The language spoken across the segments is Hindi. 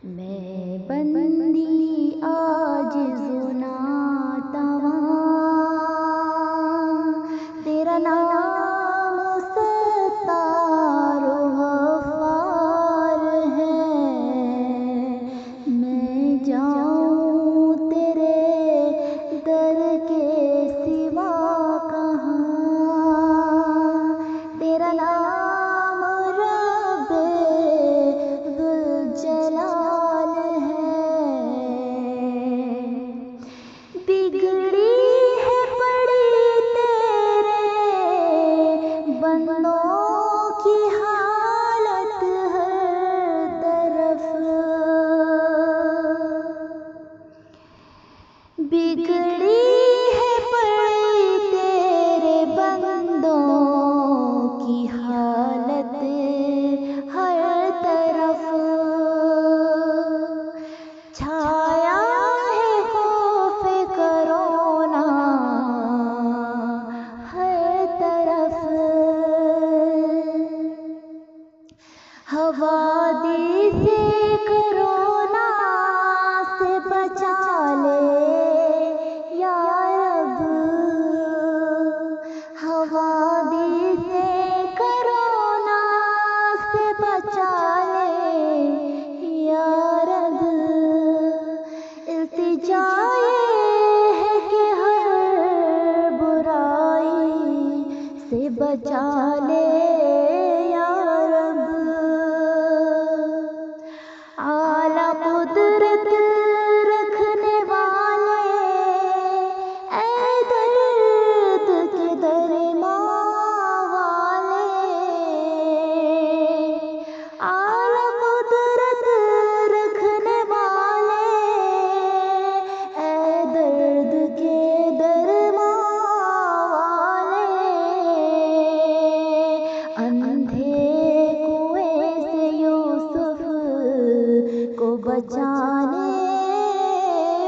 मैं बंदी आजिज़ो नातवां, तेरा नाम सत्तार गफ़्फ़ार है। मैं जाऊँ तेरे दर के सिवा कहाँ, तेरा नाम रब्बे दुल जलाल है। बिगड़ी है पड़ी तेरे बंदों की हालत हर तरफ, बिगड़ी है पड़ी तेरे बंदों की हालत हर तरफ। छाया है खौफ़े करोना हर तरफ, हवादी से कोरोना से बचा ले या रब, हवादी से कोरोना से बचा ले या रब। इल्तिजा ये है कि हर बुराई से बचा ले या रब। आला कुदरत रखने वाले ऐ दर्द के दरमां वाले, आला कुदरत रखने वाले ऐ दर्द के दरमां वाले। अंधे कुएं से यूसुफ को बचाने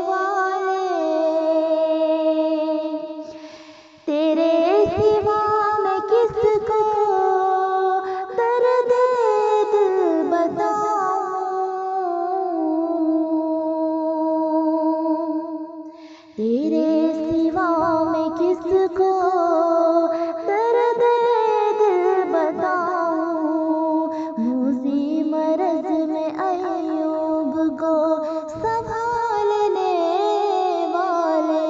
वाले, तेरे सिवा मैं किसको दर्द दिल बताऊं, तेरे सिवा मैं किसको दर्द दिल बताऊं। मुझे मरज़ में अय्यूब को संभालने वाले,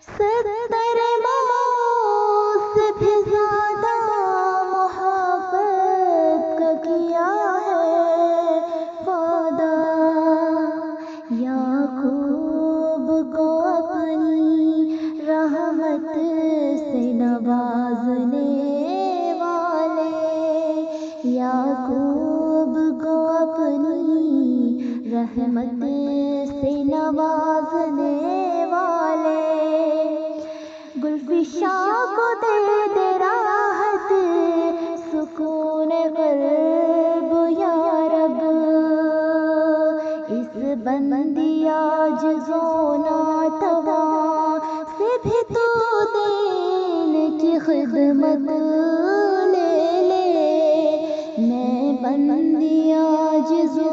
70 माओं से भी ज़्यादा मोहब्बत का किया है वादा। याकूब को अपनी रहमत से नवाज़ने वाले, याकूब को अपनी रहमत से नवाज़ने वाले। गुलफिशा को दे राहत सुकून क़ल्ब या रब, इस बंदी आजिज़ो नातवां से भी तो दीन की खिदमत ले ले। मैं बंदी आजिज़ो